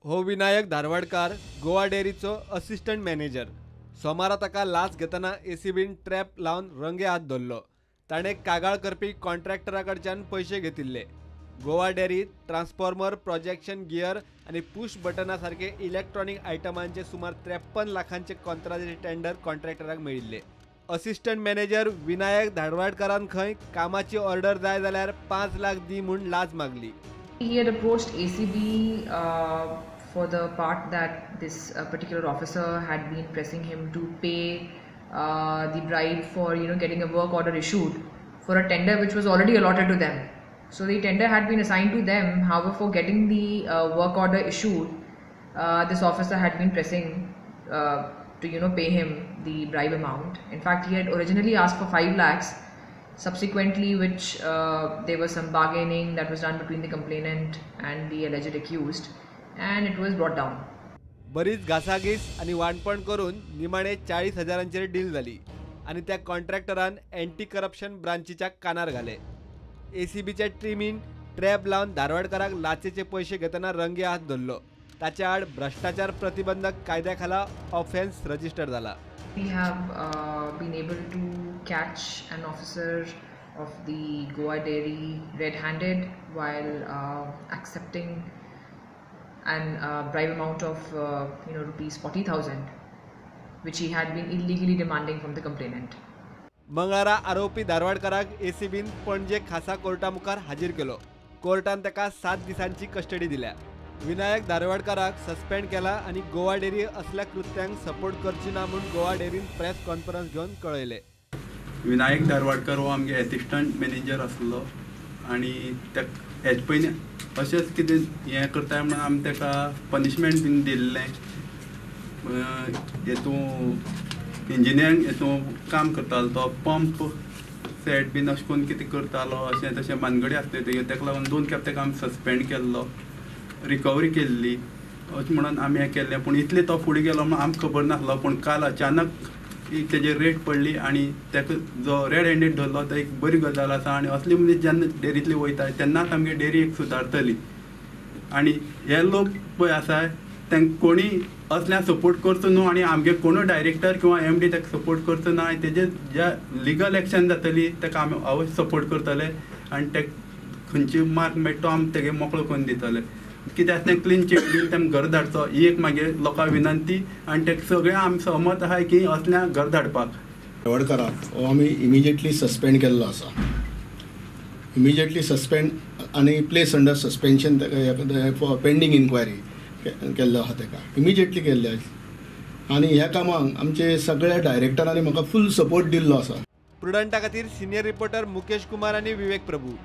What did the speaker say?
हो Vinayak Dharwadkar Goa डेअरीचो assistant manager. सोमारा ताका लाच घेतना एसीबीन ट्रॅप लावन रंगे हात धरलो. ताणें कागाळ करपी कॉन्ट्रॅक्टरा कडच्यान पयशे घेतिल्ले. गोवा डेअरीत ट्रान्सफॉर्मर, प्रोजेक्शन गियर आणि पुश बटना सारखे इलेक्ट्रॉनिक आयटमांचे सुमार 53 लाखांचे कंत्राटी टेंडर कॉन्ट्रॅक्टराक मेळिल्ले. असिस्टंट मॅनेजर विनायक धारवाडकारान खंय कामाची ऑर्डर जाय जाल्यार 5 लाख दी म्हूण लाच मागली. He had approached ACB for the part that this particular officer had been pressing him to pay the bribe for getting a work order issued for a tender which was already allotted to them. So the tender had been assigned to them. However, for getting the work order issued, this officer had been pressing to pay him the bribe amount. In fact, he had originally asked for 5 lakhs. Subsequently, which there was some bargaining that was done between the complainant and the alleged accused, and it was brought down. बरीच घासाघीस आणि वाणपण करून निमाणे 40,000 deal झाली आणि त्या कॉन्ट्रॅक्टरान anti corruption ब्रांचीच्या कानार घाले. एसीबीच्या टीमीन trap लावन धारवाडकाराक लाचेचे पैसे घेतना रंगे हात धरलो. ताच्या आड भ्रष्टाचार प्रतिबंधक कायद्याखाला ऑफेन्स रजिस्टर झाला. We have been able to catch an officer of the Goa Dairy red-handed while accepting an bribe amount of rupees 40,000, which he had been illegally demanding from the complainant. मंगळारा आरोपी धारवाडकाराक एसीबीन पणजे खासा Carta मुखार हाजीर केलो. कोर्टान ताका 7 दिसांची कस्टडी दिल्या. विनायक धारवाडकाराक सस्पेंड केला आणि गोवा डेअरी असल्या कृत्यांक सपोर्ट करची ना म्हणून गोवा डेअरीन प्रेस कॉन्फरन्स घेऊन कळयले. विनायक धारवाडकर हो आमगे असिस्टंट मॅनेजर आसलो आणि हेच पयलीं अशेंच कितें हें करता म्हणून आमी ताका पनिशमेंट बीन दिल्लें. हेतून इंजिनियरींग हेतून काम करतालो तो पंप सेट बीन अशें करून कितें करतालो अशें तशें भानगडी आसल्यो ताका लागून 2 खेप ताका आमी सस्पेंड केल्लो. रिकवरी केल्ली अशें म्हणून आमी हें केल्लें. पूण इतले तो फुडें गेलो म्हणून आमकां खबर नासलो. पूण काल अचानक तेजेर रेट पडली आणि ताका जो रेड हँडेड धरलो तो एक बरी गजाल आसा. आनी असले मनीस जेन्ना डेअरींतले वयता तेन्नाच आमगे डेअरी एक सुदारतली. आनी हे लोक पळय आसा तांकां कोणी असल्या सपोर्ट करचो न्हू आनी आमगे कोणू डायरेक्टर किंवा MD ताका सपोर्ट करचो ना. आनी तेजे ज्या लिगल एक्शन जातली ताका आमी अवश्य सपोर्ट करतले आनी ताका खंयची मार्क मेळटा तो आमी तेगे मोकळो करून दितले. कित्याक तें क्लीन चीट दिवन तेमकां घर धाडचो ही एक मागे लोकां विनंती आनी ते सगळे आमी सहमत आहाय की असल्या घर धाडपाक. धारवाडकाराक हो आमी इमिजिएटली सस्पेंड केल्लो आसा. इमिजिएटली सस्पेंड आनी place under suspension for pending inquiry केल्लो आहा. ताका इमिजिएटली केल्ले आनी ह्या कामाक आमचे सगळ्या डायरेक्टरांनी म्हाका फूल सपोर्ट दिल्लो आसा. प्रुडंटा खातीर सिनियर रिपोर्टर मुकेश कुमार आणि विवेक प्रभू.